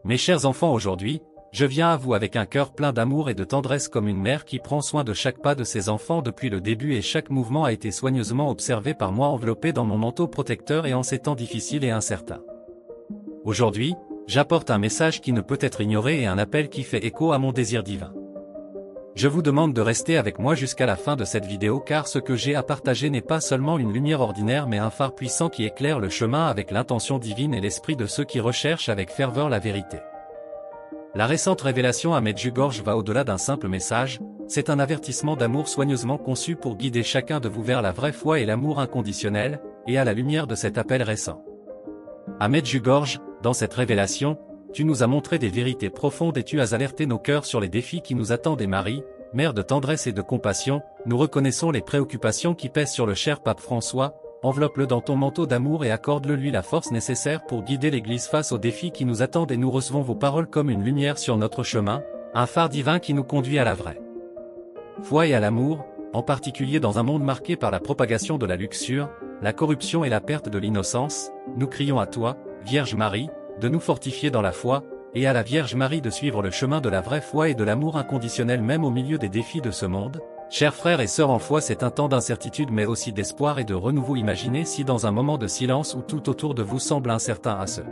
Mes chers enfants, aujourd'hui, je viens à vous avec un cœur plein d'amour et de tendresse comme une mère qui prend soin de chaque pas de ses enfants depuis le début et chaque mouvement a été soigneusement observé par moi enveloppé dans mon manteau protecteur et en ces temps difficiles et incertains. Aujourd'hui, j'apporte un message qui ne peut être ignoré et un appel qui fait écho à mon désir divin. Je vous demande de rester avec moi jusqu'à la fin de cette vidéo car ce que j'ai à partager n'est pas seulement une lumière ordinaire mais un phare puissant qui éclaire le chemin avec l'intention divine et l'esprit de ceux qui recherchent avec ferveur la vérité. La récente révélation à Medjugorje va au-delà d'un simple message, c'est un avertissement d'amour soigneusement conçu pour guider chacun de vous vers la vraie foi et l'amour inconditionnel, et à la lumière de cet appel récent. À Medjugorje, dans cette révélation, tu nous as montré des vérités profondes et tu as alerté nos cœurs sur les défis qui nous attendent et Marie, mère de tendresse et de compassion, nous reconnaissons les préoccupations qui pèsent sur le cher pape François, enveloppe-le dans ton manteau d'amour et accorde-le-lui la force nécessaire pour guider l'Église face aux défis qui nous attendent et nous recevons vos paroles comme une lumière sur notre chemin, un phare divin qui nous conduit à la vraie foi et à l'amour, en particulier dans un monde marqué par la propagation de la luxure, la corruption et la perte de l'innocence, nous crions à toi, Vierge Marie, de nous fortifier dans la foi, et à la Vierge Marie de suivre le chemin de la vraie foi et de l'amour inconditionnel même au milieu des défis de ce monde. Chers frères et sœurs en foi, c'est un temps d'incertitude mais aussi d'espoir et de renouveau. Imaginez si dans un moment de silence où tout autour de vous semble incertain à ce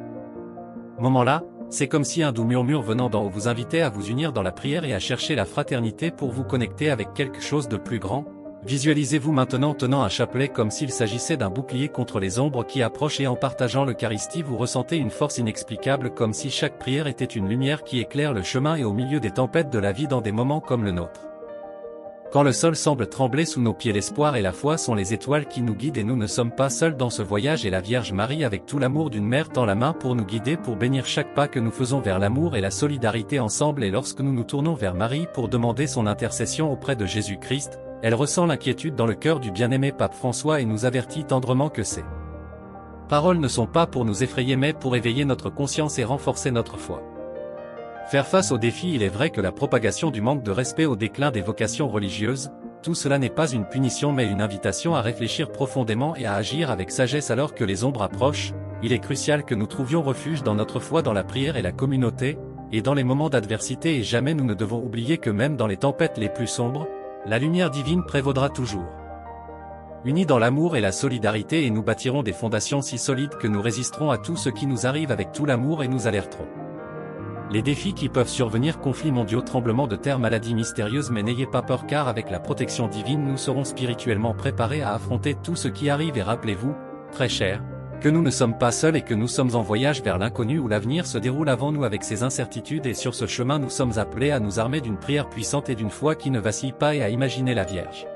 moment-là, c'est comme si un doux murmure venant d'en haut vous invitait à vous unir dans la prière et à chercher la fraternité pour vous connecter avec quelque chose de plus grand. Visualisez-vous maintenant tenant un chapelet comme s'il s'agissait d'un bouclier contre les ombres qui approchent et en partageant l'Eucharistie vous ressentez une force inexplicable comme si chaque prière était une lumière qui éclaire le chemin et au milieu des tempêtes de la vie dans des moments comme le nôtre. Quand le sol semble trembler sous nos pieds, l'espoir et la foi sont les étoiles qui nous guident et nous ne sommes pas seuls dans ce voyage et la Vierge Marie avec tout l'amour d'une mère tend la main pour nous guider, pour bénir chaque pas que nous faisons vers l'amour et la solidarité ensemble et lorsque nous nous tournons vers Marie pour demander son intercession auprès de Jésus-Christ, elle ressent l'inquiétude dans le cœur du bien-aimé pape François et nous avertit tendrement que ces paroles ne sont pas pour nous effrayer mais pour éveiller notre conscience et renforcer notre foi. Faire face aux défis. Il est vrai que la propagation du manque de respect au déclin des vocations religieuses, tout cela n'est pas une punition mais une invitation à réfléchir profondément et à agir avec sagesse alors que les ombres approchent. Il est crucial que nous trouvions refuge dans notre foi, dans la prière et la communauté, et dans les moments d'adversité et jamais nous ne devons oublier que même dans les tempêtes les plus sombres, la lumière divine prévaudra toujours. Unis dans l'amour et la solidarité et nous bâtirons des fondations si solides que nous résisterons à tout ce qui nous arrive avec tout l'amour et nous alerterons. Les défis qui peuvent survenir, conflits mondiaux, tremblements de terre, maladies mystérieuses, mais n'ayez pas peur car avec la protection divine nous serons spirituellement préparés à affronter tout ce qui arrive et rappelez-vous, très chers, que nous ne sommes pas seuls et que nous sommes en voyage vers l'inconnu où l'avenir se déroule avant nous avec ses incertitudes et sur ce chemin nous sommes appelés à nous armer d'une prière puissante et d'une foi qui ne vacille pas et à imaginer la Vierge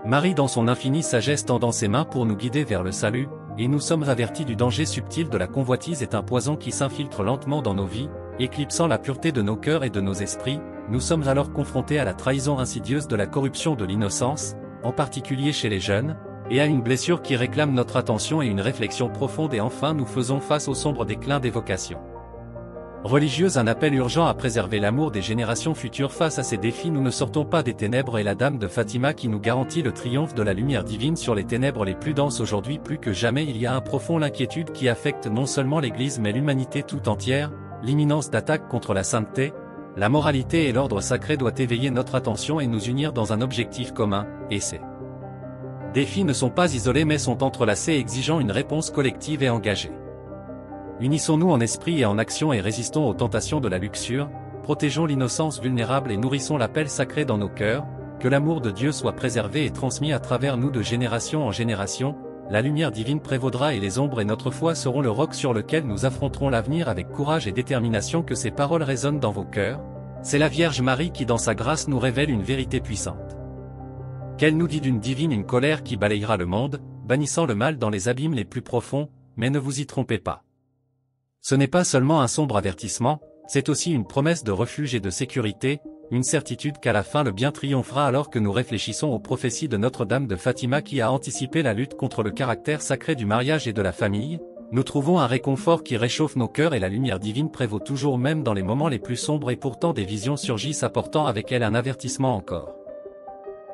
Marie dans son infinie sagesse tendant ses mains pour nous guider vers le salut, et nous sommes avertis du danger subtil de la convoitise est un poison qui s'infiltre lentement dans nos vies, éclipsant la pureté de nos cœurs et de nos esprits. Nous sommes alors confrontés à la trahison insidieuse de la corruption de l'innocence, en particulier chez les jeunes, et à une blessure qui réclame notre attention et une réflexion profonde et enfin nous faisons face au sombre déclin des vocations religieuses, un appel urgent à préserver l'amour des générations futures. Face à ces défis nous ne sortons pas des ténèbres et la Dame de Fatima qui nous garantit le triomphe de la lumière divine sur les ténèbres les plus denses. Aujourd'hui plus que jamais il y a un profond inquiétude qui affecte non seulement l'Église mais l'humanité tout entière. L'imminence d'attaques contre la sainteté, la moralité et l'ordre sacré doit éveiller notre attention et nous unir dans un objectif commun, et ces défis ne sont pas isolés mais sont entrelacés exigeant une réponse collective et engagée. Unissons-nous en esprit et en action et résistons aux tentations de la luxure, protégeons l'innocence vulnérable et nourrissons l'appel sacré dans nos cœurs, que l'amour de Dieu soit préservé et transmis à travers nous de génération en génération. La lumière divine prévaudra et les ombres et notre foi seront le roc sur lequel nous affronterons l'avenir avec courage et détermination. Que ces paroles résonnent dans vos cœurs. C'est la Vierge Marie qui dans sa grâce nous révèle une vérité puissante. Qu'elle nous dit d'une divine une colère qui balayera le monde, bannissant le mal dans les abîmes les plus profonds, mais ne vous y trompez pas. Ce n'est pas seulement un sombre avertissement, c'est aussi une promesse de refuge et de sécurité, une certitude qu'à la fin le bien triomphera alors que nous réfléchissons aux prophéties de Notre-Dame de Fatima qui a anticipé la lutte contre le caractère sacré du mariage et de la famille. Nous trouvons un réconfort qui réchauffe nos cœurs et la lumière divine prévaut toujours même dans les moments les plus sombres et pourtant des visions surgissent apportant avec elles un avertissement encore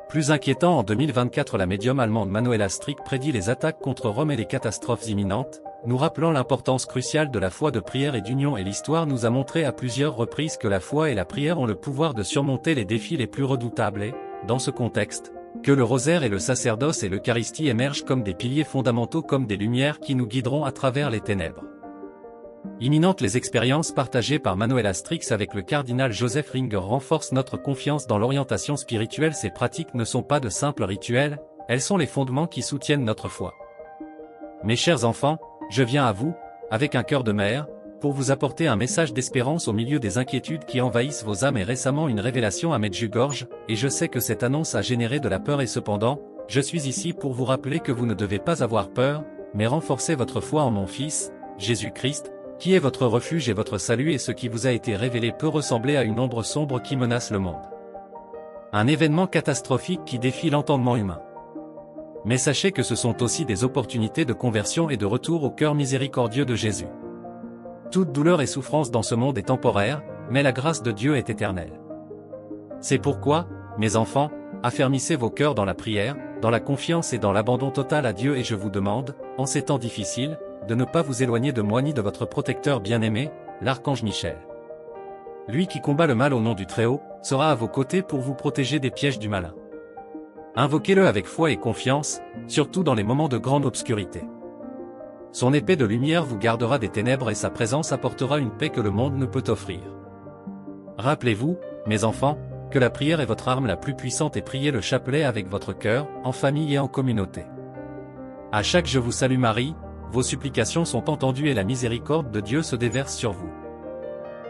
plus inquiétant. En 2024 la médium allemande Manuela Strick prédit les attaques contre Rome et les catastrophes imminentes. nous rappelant l'importance cruciale de la foi de prière et d'union, et l'histoire nous a montré à plusieurs reprises que la foi et la prière ont le pouvoir de surmonter les défis les plus redoutables et, dans ce contexte, que le rosaire et le sacerdoce et l'Eucharistie émergent comme des piliers fondamentaux, comme des lumières qui nous guideront à travers les ténèbres. Imminentes, les expériences partagées par Manuel Astrix avec le cardinal Joseph Ringer renforcent notre confiance dans l'orientation spirituelle. Ces pratiques ne sont pas de simples rituels, elles sont les fondements qui soutiennent notre foi. Mes chers enfants, je viens à vous, avec un cœur de mère, pour vous apporter un message d'espérance au milieu des inquiétudes qui envahissent vos âmes. Et récemment, une révélation à Medjugorje, et je sais que cette annonce a généré de la peur, et cependant, je suis ici pour vous rappeler que vous ne devez pas avoir peur, mais renforcer votre foi en mon Fils, Jésus-Christ, qui est votre refuge et votre salut. Et ce qui vous a été révélé peut ressembler à une ombre sombre qui menace le monde. Un événement catastrophique qui défie l'entendement humain. Mais sachez que ce sont aussi des opportunités de conversion et de retour au cœur miséricordieux de Jésus. Toute douleur et souffrance dans ce monde est temporaire, mais la grâce de Dieu est éternelle. C'est pourquoi, mes enfants, affermissez vos cœurs dans la prière, dans la confiance et dans l'abandon total à Dieu. Et je vous demande, en ces temps difficiles, de ne pas vous éloigner de moi ni de votre protecteur bien-aimé, l'archange Michel. Lui qui combat le mal au nom du Très-Haut, sera à vos côtés pour vous protéger des pièges du malin. Invoquez-le avec foi et confiance, surtout dans les moments de grande obscurité. Son épée de lumière vous gardera des ténèbres et sa présence apportera une paix que le monde ne peut offrir. Rappelez-vous, mes enfants, que la prière est votre arme la plus puissante, et priez le chapelet avec votre cœur, en famille et en communauté. À chaque Je vous salue Marie, vos supplications sont entendues et la miséricorde de Dieu se déverse sur vous.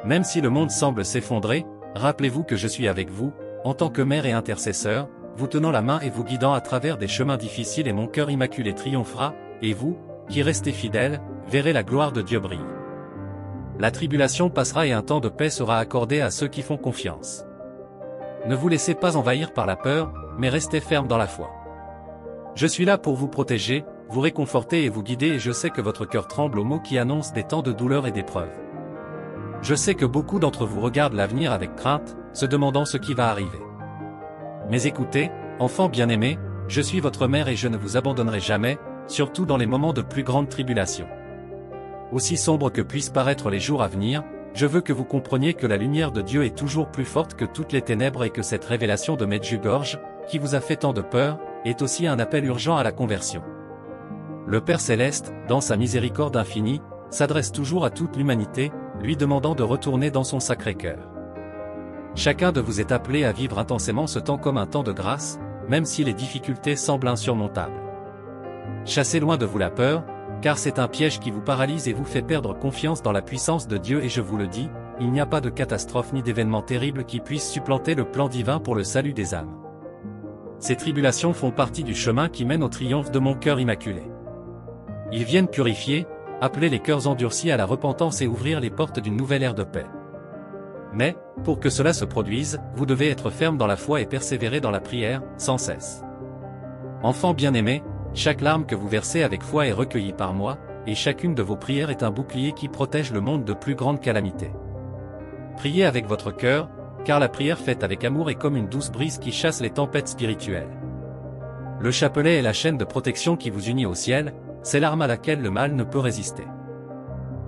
Même si le monde semble s'effondrer, rappelez-vous que je suis avec vous, en tant que mère et intercesseur, vous tenant la main et vous guidant à travers des chemins difficiles, et mon cœur immaculé triomphera, et vous, qui restez fidèles, verrez la gloire de Dieu briller. La tribulation passera et un temps de paix sera accordé à ceux qui font confiance. Ne vous laissez pas envahir par la peur, mais restez ferme dans la foi. Je suis là pour vous protéger, vous réconforter et vous guider, et je sais que votre cœur tremble aux mots qui annoncent des temps de douleur et d'épreuve. Je sais que beaucoup d'entre vous regardent l'avenir avec crainte, se demandant ce qui va arriver. Mais écoutez, enfants bien-aimés, je suis votre mère et je ne vous abandonnerai jamais, surtout dans les moments de plus grande tribulation. Aussi sombres que puissent paraître les jours à venir, je veux que vous compreniez que la lumière de Dieu est toujours plus forte que toutes les ténèbres, et que cette révélation de Medjugorje, qui vous a fait tant de peur, est aussi un appel urgent à la conversion. Le Père Céleste, dans sa miséricorde infinie, s'adresse toujours à toute l'humanité, lui demandant de retourner dans son sacré cœur. Chacun de vous est appelé à vivre intensément ce temps comme un temps de grâce, même si les difficultés semblent insurmontables. Chassez loin de vous la peur, car c'est un piège qui vous paralyse et vous fait perdre confiance dans la puissance de Dieu. Et je vous le dis, il n'y a pas de catastrophe ni d'événement terrible qui puisse supplanter le plan divin pour le salut des âmes. Ces tribulations font partie du chemin qui mène au triomphe de mon cœur immaculé. Ils viennent purifier, appeler les cœurs endurcis à la repentance et ouvrir les portes d'une nouvelle ère de paix. Mais, pour que cela se produise, vous devez être ferme dans la foi et persévérer dans la prière, sans cesse. Enfants bien-aimés, chaque larme que vous versez avec foi est recueillie par moi, et chacune de vos prières est un bouclier qui protège le monde de plus grandes calamités. Priez avec votre cœur, car la prière faite avec amour est comme une douce brise qui chasse les tempêtes spirituelles. Le chapelet est la chaîne de protection qui vous unit au ciel, c'est l'arme à laquelle le mal ne peut résister.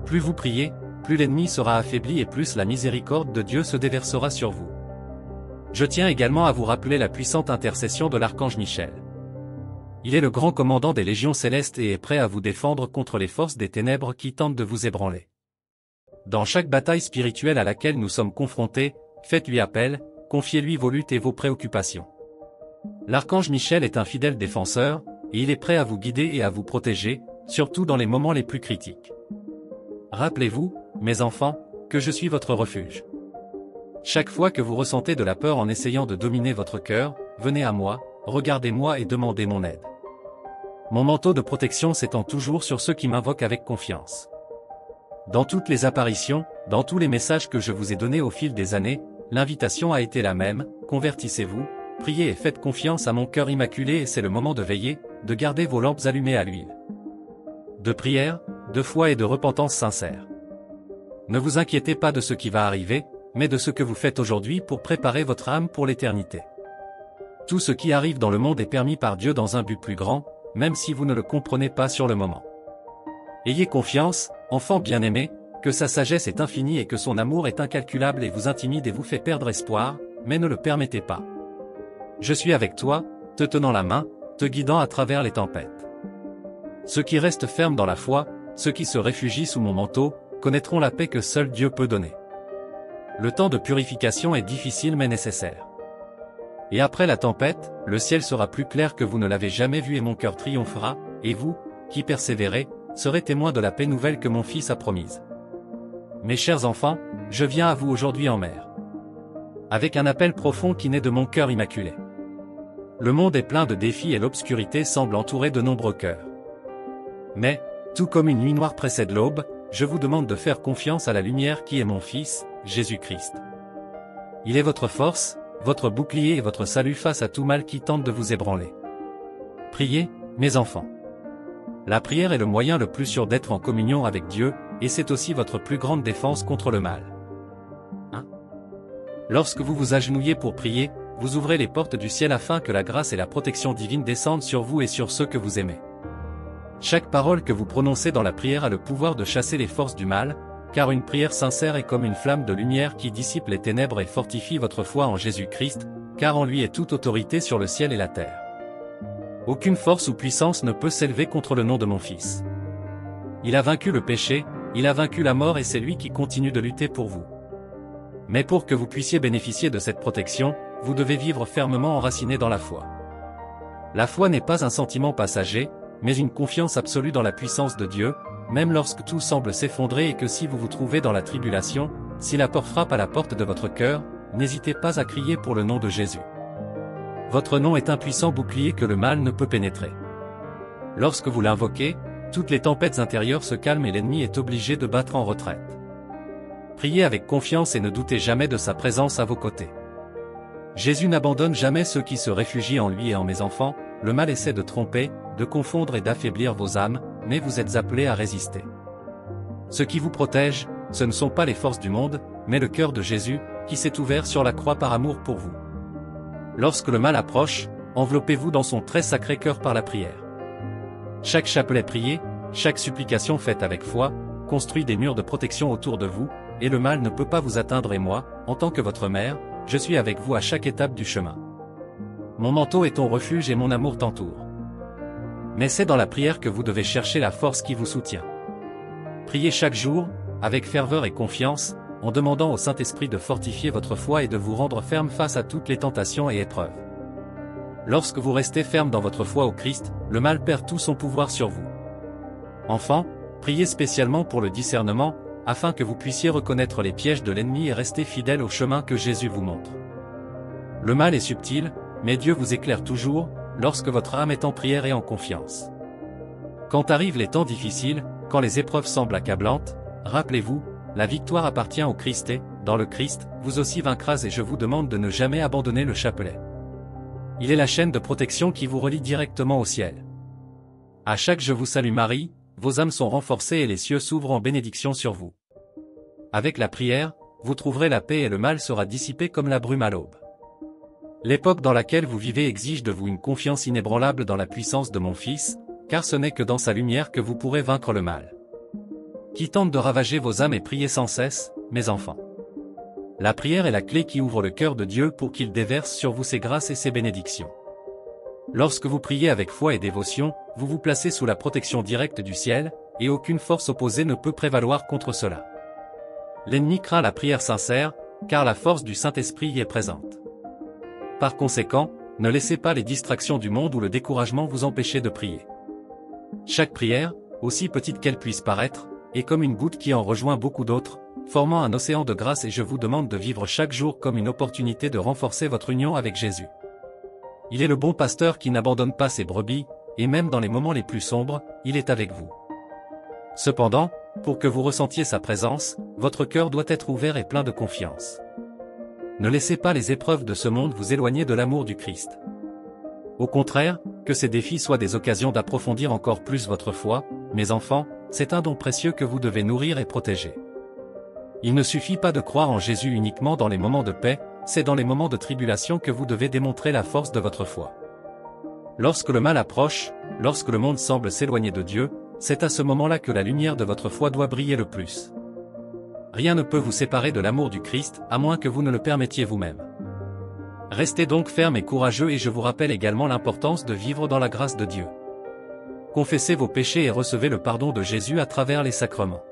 Plus vous priez, plus l'ennemi sera affaibli et plus la miséricorde de Dieu se déversera sur vous. Je tiens également à vous rappeler la puissante intercession de l'archange Michel. Il est le grand commandant des légions célestes et est prêt à vous défendre contre les forces des ténèbres qui tentent de vous ébranler. Dans chaque bataille spirituelle à laquelle nous sommes confrontés, faites-lui appel, confiez-lui vos luttes et vos préoccupations. L'archange Michel est un fidèle défenseur, et il est prêt à vous guider et à vous protéger, surtout dans les moments les plus critiques. Rappelez-vous, mes enfants, que je suis votre refuge. Chaque fois que vous ressentez de la peur en essayant de dominer votre cœur, venez à moi, regardez-moi et demandez mon aide. Mon manteau de protection s'étend toujours sur ceux qui m'invoquent avec confiance. Dans toutes les apparitions, dans tous les messages que je vous ai donnés au fil des années, l'invitation a été la même, convertissez-vous, priez et faites confiance à mon cœur immaculé, et c'est le moment de veiller, de garder vos lampes allumées à l'huile. De prière, de foi et de repentance sincère. Ne vous inquiétez pas de ce qui va arriver, mais de ce que vous faites aujourd'hui pour préparer votre âme pour l'éternité. Tout ce qui arrive dans le monde est permis par Dieu dans un but plus grand, même si vous ne le comprenez pas sur le moment. Ayez confiance, enfants bien-aimés, que sa sagesse est infinie et que son amour est incalculable et vous intimide et vous fait perdre espoir, mais ne le permettez pas. Je suis avec toi, te tenant la main, te guidant à travers les tempêtes. Ceux qui restent fermes dans la foi, ceux qui se réfugient sous mon manteau, connaîtront la paix que seul Dieu peut donner. Le temps de purification est difficile mais nécessaire. Et après la tempête, le ciel sera plus clair que vous ne l'avez jamais vu et mon cœur triomphera, et vous, qui persévérez, serez témoins de la paix nouvelle que mon Fils a promise. Mes chers enfants, je viens à vous aujourd'hui en mer. Avec un appel profond qui naît de mon cœur immaculé. Le monde est plein de défis et l'obscurité semble entourer de nombreux cœurs. Mais, tout comme une nuit noire précède l'aube, je vous demande de faire confiance à la lumière qui est mon Fils, Jésus-Christ. Il est votre force, votre bouclier et votre salut face à tout mal qui tente de vous ébranler. Priez, mes enfants. La prière est le moyen le plus sûr d'être en communion avec Dieu, et c'est aussi votre plus grande défense contre le mal. Lorsque vous vous agenouillez pour prier, vous ouvrez les portes du ciel afin que la grâce et la protection divine descendent sur vous et sur ceux que vous aimez. Chaque parole que vous prononcez dans la prière a le pouvoir de chasser les forces du mal, car une prière sincère est comme une flamme de lumière qui dissipe les ténèbres et fortifie votre foi en Jésus-Christ, car en lui est toute autorité sur le ciel et la terre. Aucune force ou puissance ne peut s'élever contre le nom de mon Fils. Il a vaincu le péché, il a vaincu la mort et c'est lui qui continue de lutter pour vous. Mais pour que vous puissiez bénéficier de cette protection, vous devez vivre fermement enraciné dans la foi. La foi n'est pas un sentiment passager, mais une confiance absolue dans la puissance de Dieu, même lorsque tout semble s'effondrer et que si vous vous trouvez dans la tribulation, si la peur frappe à la porte de votre cœur, n'hésitez pas à crier pour le nom de Jésus. Votre nom est un puissant bouclier que le mal ne peut pénétrer. Lorsque vous l'invoquez, toutes les tempêtes intérieures se calment et l'ennemi est obligé de battre en retraite. Priez avec confiance et ne doutez jamais de sa présence à vos côtés. Jésus n'abandonne jamais ceux qui se réfugient en lui et en mes enfants, le mal essaie de tromper, de confondre et d'affaiblir vos âmes, mais vous êtes appelés à résister. Ce qui vous protège, ce ne sont pas les forces du monde, mais le cœur de Jésus, qui s'est ouvert sur la croix par amour pour vous. Lorsque le mal approche, enveloppez-vous dans son très sacré cœur par la prière. Chaque chapelet prié, chaque supplication faite avec foi, construit des murs de protection autour de vous, et le mal ne peut pas vous atteindre et moi, en tant que votre mère, je suis avec vous à chaque étape du chemin. Mon manteau est ton refuge et mon amour t'entoure. Mais c'est dans la prière que vous devez chercher la force qui vous soutient. Priez chaque jour, avec ferveur et confiance, en demandant au Saint-Esprit de fortifier votre foi et de vous rendre ferme face à toutes les tentations et épreuves. Lorsque vous restez ferme dans votre foi au Christ, le mal perd tout son pouvoir sur vous. Enfants, priez spécialement pour le discernement, afin que vous puissiez reconnaître les pièges de l'ennemi et rester fidèle au chemin que Jésus vous montre. Le mal est subtil, mais Dieu vous éclaire toujours, lorsque votre âme est en prière et en confiance. Quand arrivent les temps difficiles, quand les épreuves semblent accablantes, rappelez-vous, la victoire appartient au Christ et, dans le Christ, vous aussi vaincrez et je vous demande de ne jamais abandonner le chapelet. Il est la chaîne de protection qui vous relie directement au ciel. À chaque Je vous salue Marie, vos âmes sont renforcées et les cieux s'ouvrent en bénédiction sur vous. Avec la prière, vous trouverez la paix et le mal sera dissipé comme la brume à l'aube. L'époque dans laquelle vous vivez exige de vous une confiance inébranlable dans la puissance de mon Fils, car ce n'est que dans sa lumière que vous pourrez vaincre le mal. Qui tente de ravager vos âmes et priez sans cesse, mes enfants. La prière est la clé qui ouvre le cœur de Dieu pour qu'il déverse sur vous ses grâces et ses bénédictions. Lorsque vous priez avec foi et dévotion, vous vous placez sous la protection directe du ciel, et aucune force opposée ne peut prévaloir contre cela. L'ennemi craint la prière sincère, car la force du Saint-Esprit y est présente. Par conséquent, ne laissez pas les distractions du monde ou le découragement vous empêcher de prier. Chaque prière, aussi petite qu'elle puisse paraître, est comme une goutte qui en rejoint beaucoup d'autres, formant un océan de grâce et je vous demande de vivre chaque jour comme une opportunité de renforcer votre union avec Jésus. Il est le bon pasteur qui n'abandonne pas ses brebis, et même dans les moments les plus sombres, il est avec vous. Cependant, pour que vous ressentiez sa présence, votre cœur doit être ouvert et plein de confiance. Ne laissez pas les épreuves de ce monde vous éloigner de l'amour du Christ. Au contraire, que ces défis soient des occasions d'approfondir encore plus votre foi, mes enfants, c'est un don précieux que vous devez nourrir et protéger. Il ne suffit pas de croire en Jésus uniquement dans les moments de paix, c'est dans les moments de tribulation que vous devez démontrer la force de votre foi. Lorsque le mal approche, lorsque le monde semble s'éloigner de Dieu, c'est à ce moment-là que la lumière de votre foi doit briller le plus. Rien ne peut vous séparer de l'amour du Christ, à moins que vous ne le permettiez vous-même. Restez donc ferme et courageux et je vous rappelle également l'importance de vivre dans la grâce de Dieu. Confessez vos péchés et recevez le pardon de Jésus à travers les sacrements.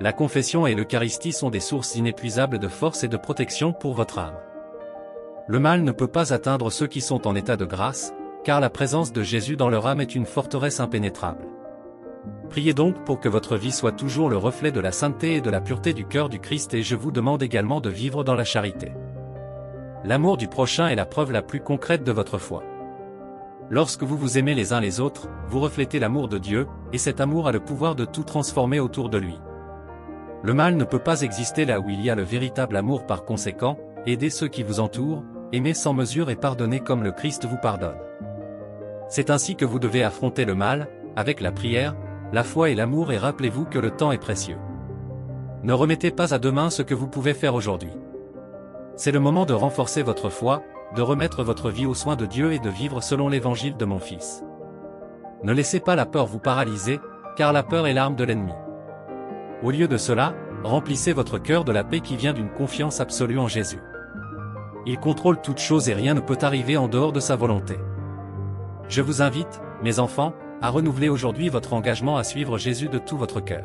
La confession et l'Eucharistie sont des sources inépuisables de force et de protection pour votre âme. Le mal ne peut pas atteindre ceux qui sont en état de grâce, car la présence de Jésus dans leur âme est une forteresse impénétrable. Priez donc pour que votre vie soit toujours le reflet de la sainteté et de la pureté du cœur du Christ et je vous demande également de vivre dans la charité. L'amour du prochain est la preuve la plus concrète de votre foi. Lorsque vous vous aimez les uns les autres, vous reflétez l'amour de Dieu, et cet amour a le pouvoir de tout transformer autour de lui. Le mal ne peut pas exister là où il y a le véritable amour. Par conséquent, aidez ceux qui vous entourent, aimez sans mesure et pardonnez comme le Christ vous pardonne. C'est ainsi que vous devez affronter le mal, avec la prière, la foi et l'amour et rappelez-vous que le temps est précieux. Ne remettez pas à demain ce que vous pouvez faire aujourd'hui. C'est le moment de renforcer votre foi, de remettre votre vie aux soins de Dieu et de vivre selon l'évangile de mon Fils. Ne laissez pas la peur vous paralyser, car la peur est l'arme de l'ennemi. Au lieu de cela, remplissez votre cœur de la paix qui vient d'une confiance absolue en Jésus. Il contrôle toutes choses et rien ne peut arriver en dehors de sa volonté. Je vous invite, mes enfants, à renouveler aujourd'hui votre engagement à suivre Jésus de tout votre cœur.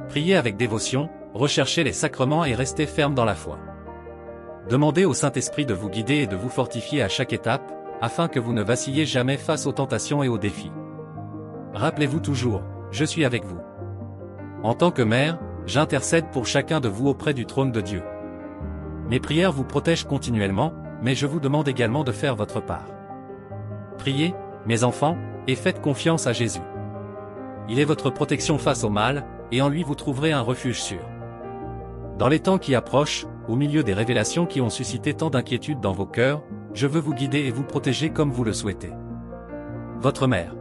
Priez avec dévotion, recherchez les sacrements et restez ferme dans la foi. Demandez au Saint-Esprit de vous guider et de vous fortifier à chaque étape, afin que vous ne vacilliez jamais face aux tentations et aux défis. Rappelez-vous toujours, je suis avec vous. En tant que mère, j'intercède pour chacun de vous auprès du trône de Dieu. Mes prières vous protègent continuellement, mais je vous demande également de faire votre part. Priez, mes enfants, et faites confiance à Jésus. Il est votre protection face au mal, et en lui vous trouverez un refuge sûr. Dans les temps qui approchent, au milieu des révélations qui ont suscité tant d'inquiétude dans vos cœurs, je veux vous guider et vous protéger comme vous le souhaitez. Votre mère.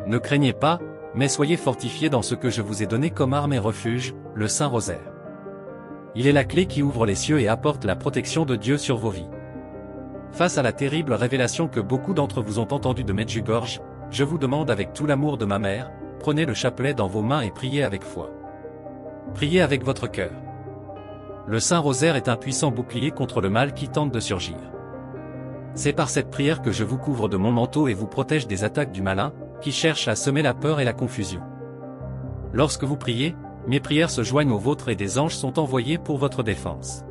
Ne craignez pas, mais soyez fortifiés dans ce que je vous ai donné comme arme et refuge, le Saint-Rosaire. Il est la clé qui ouvre les cieux et apporte la protection de Dieu sur vos vies. Face à la terrible révélation que beaucoup d'entre vous ont entendue de Medjugorje, je vous demande avec tout l'amour de ma mère, prenez le chapelet dans vos mains et priez avec foi. Priez avec votre cœur. Le Saint-Rosaire est un puissant bouclier contre le mal qui tente de surgir. C'est par cette prière que je vous couvre de mon manteau et vous protège des attaques du malin, qui cherche à semer la peur et la confusion. Lorsque vous priez, mes prières se joignent aux vôtres et des anges sont envoyés pour votre défense.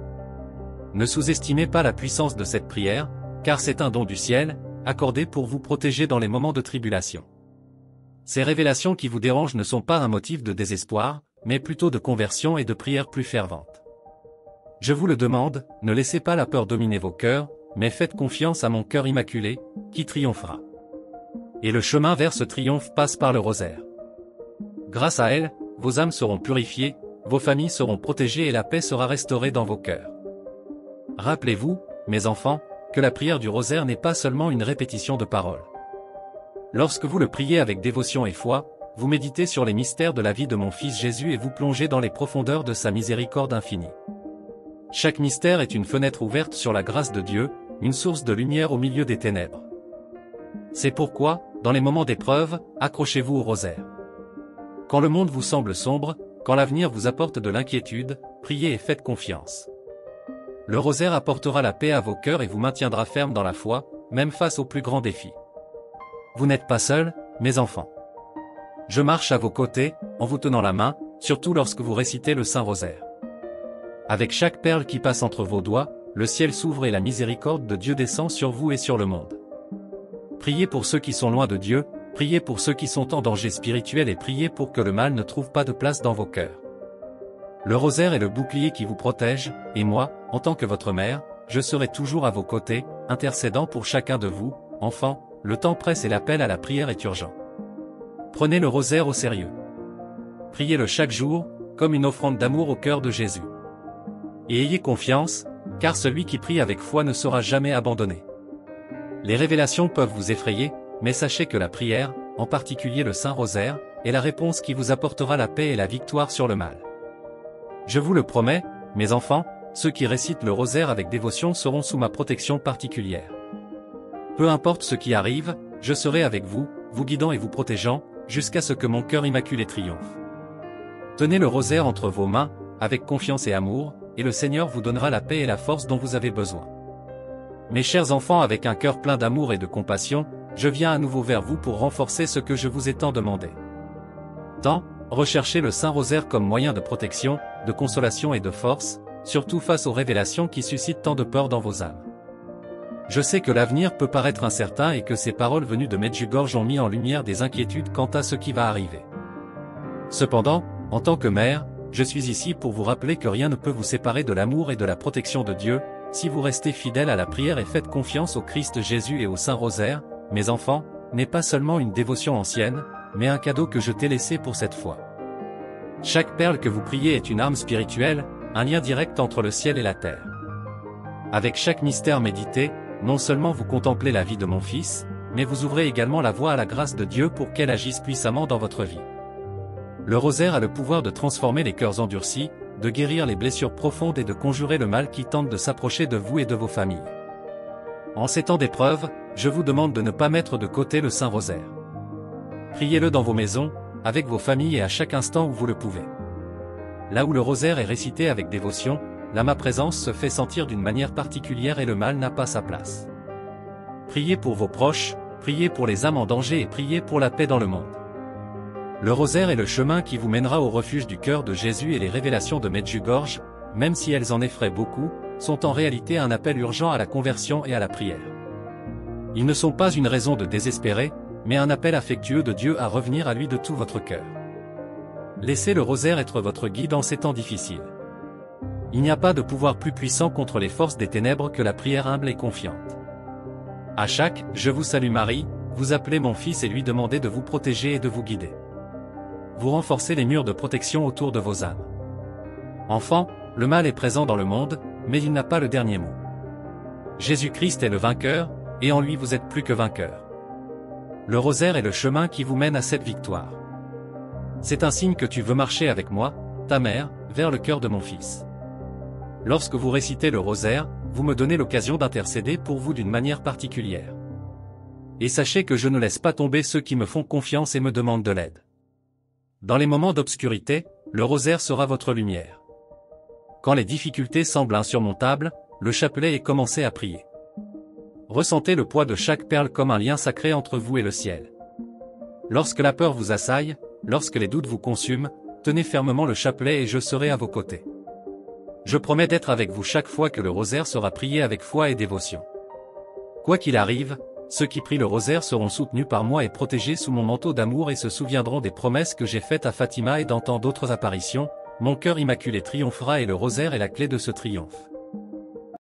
Ne sous-estimez pas la puissance de cette prière, car c'est un don du ciel, accordé pour vous protéger dans les moments de tribulation. Ces révélations qui vous dérangent ne sont pas un motif de désespoir, mais plutôt de conversion et de prière plus fervente. Je vous le demande, ne laissez pas la peur dominer vos cœurs, mais faites confiance à mon cœur immaculé, qui triomphera. Et le chemin vers ce triomphe passe par le rosaire. Grâce à elle, vos âmes seront purifiées, vos familles seront protégées et la paix sera restaurée dans vos cœurs. Rappelez-vous, mes enfants, que la prière du rosaire n'est pas seulement une répétition de paroles. Lorsque vous le priez avec dévotion et foi, vous méditez sur les mystères de la vie de mon Fils Jésus et vous plongez dans les profondeurs de sa miséricorde infinie. Chaque mystère est une fenêtre ouverte sur la grâce de Dieu, une source de lumière au milieu des ténèbres. C'est pourquoi, dans les moments d'épreuve, accrochez-vous au rosaire. Quand le monde vous semble sombre, quand l'avenir vous apporte de l'inquiétude, priez et faites confiance. Le rosaire apportera la paix à vos cœurs et vous maintiendra ferme dans la foi, même face aux plus grands défis. Vous n'êtes pas seuls, mes enfants. Je marche à vos côtés, en vous tenant la main, surtout lorsque vous récitez le Saint-Rosaire. Avec chaque perle qui passe entre vos doigts, le ciel s'ouvre et la miséricorde de Dieu descend sur vous et sur le monde. Priez pour ceux qui sont loin de Dieu, priez pour ceux qui sont en danger spirituel et priez pour que le mal ne trouve pas de place dans vos cœurs. Le rosaire est le bouclier qui vous protège, et moi, en tant que votre mère, je serai toujours à vos côtés, intercédant pour chacun de vous, enfants, le temps presse et l'appel à la prière est urgent. Prenez le rosaire au sérieux. Priez-le chaque jour, comme une offrande d'amour au cœur de Jésus. Et ayez confiance, car celui qui prie avec foi ne sera jamais abandonné. Les révélations peuvent vous effrayer, mais sachez que la prière, en particulier le Saint-Rosaire, est la réponse qui vous apportera la paix et la victoire sur le mal. Je vous le promets, mes enfants, ceux qui récitent le rosaire avec dévotion seront sous ma protection particulière. Peu importe ce qui arrive, je serai avec vous, vous guidant et vous protégeant, jusqu'à ce que mon cœur immaculé triomphe. Tenez le rosaire entre vos mains, avec confiance et amour, et le Seigneur vous donnera la paix et la force dont vous avez besoin. Mes chers enfants, avec un cœur plein d'amour et de compassion, je viens à nouveau vers vous pour renforcer ce que je vous ai tant demandé. Tant, recherchez le Saint-Rosaire comme moyen de protection, de consolation et de force, surtout face aux révélations qui suscitent tant de peur dans vos âmes. Je sais que l'avenir peut paraître incertain et que ces paroles venues de Medjugorje ont mis en lumière des inquiétudes quant à ce qui va arriver. Cependant, en tant que mère, je suis ici pour vous rappeler que rien ne peut vous séparer de l'amour et de la protection de Dieu, si vous restez fidèles à la prière et faites confiance au Christ Jésus et au Saint-Rosaire. Mes enfants, n'est pas seulement une dévotion ancienne, mais un cadeau que je t'ai laissé pour cette fois. Chaque perle que vous priez est une arme spirituelle, un lien direct entre le ciel et la terre. Avec chaque mystère médité, non seulement vous contemplez la vie de mon fils, mais vous ouvrez également la voie à la grâce de Dieu pour qu'elle agisse puissamment dans votre vie. Le rosaire a le pouvoir de transformer les cœurs endurcis, de guérir les blessures profondes et de conjurer le mal qui tente de s'approcher de vous et de vos familles. En ces temps d'épreuve, je vous demande de ne pas mettre de côté le Saint-Rosaire. Priez-le dans vos maisons, avec vos familles et à chaque instant où vous le pouvez. Là où le rosaire est récité avec dévotion, là ma présence se fait sentir d'une manière particulière et le mal n'a pas sa place. Priez pour vos proches, priez pour les âmes en danger et priez pour la paix dans le monde. Le rosaire est le chemin qui vous mènera au refuge du cœur de Jésus et les révélations de Medjugorje, même si elles en effraient beaucoup, sont en réalité un appel urgent à la conversion et à la prière. Ils ne sont pas une raison de désespérer, mais un appel affectueux de Dieu à revenir à lui de tout votre cœur. Laissez le rosaire être votre guide en ces temps difficiles. Il n'y a pas de pouvoir plus puissant contre les forces des ténèbres que la prière humble et confiante. À chaque « Je vous salue Marie », vous appelez mon fils et lui demandez de vous protéger et de vous guider. Vous renforcez les murs de protection autour de vos âmes. Enfants, le mal est présent dans le monde, mais il n'a pas le dernier mot. Jésus-Christ est le vainqueur, et en lui vous êtes plus que vainqueur. Le rosaire est le chemin qui vous mène à cette victoire. C'est un signe que tu veux marcher avec moi, ta mère, vers le cœur de mon fils. Lorsque vous récitez le rosaire, vous me donnez l'occasion d'intercéder pour vous d'une manière particulière. Et sachez que je ne laisse pas tomber ceux qui me font confiance et me demandent de l'aide. Dans les moments d'obscurité, le rosaire sera votre lumière. Quand les difficultés semblent insurmontables, le chapelet est commencé à prier. Ressentez le poids de chaque perle comme un lien sacré entre vous et le ciel. Lorsque la peur vous assaille, lorsque les doutes vous consument, tenez fermement le chapelet et je serai à vos côtés. Je promets d'être avec vous chaque fois que le rosaire sera prié avec foi et dévotion. Quoi qu'il arrive, ceux qui prient le rosaire seront soutenus par moi et protégés sous mon manteau d'amour et se souviendront des promesses que j'ai faites à Fatima et dans tant d'autres apparitions. Mon cœur immaculé triomphera et le rosaire est la clé de ce triomphe.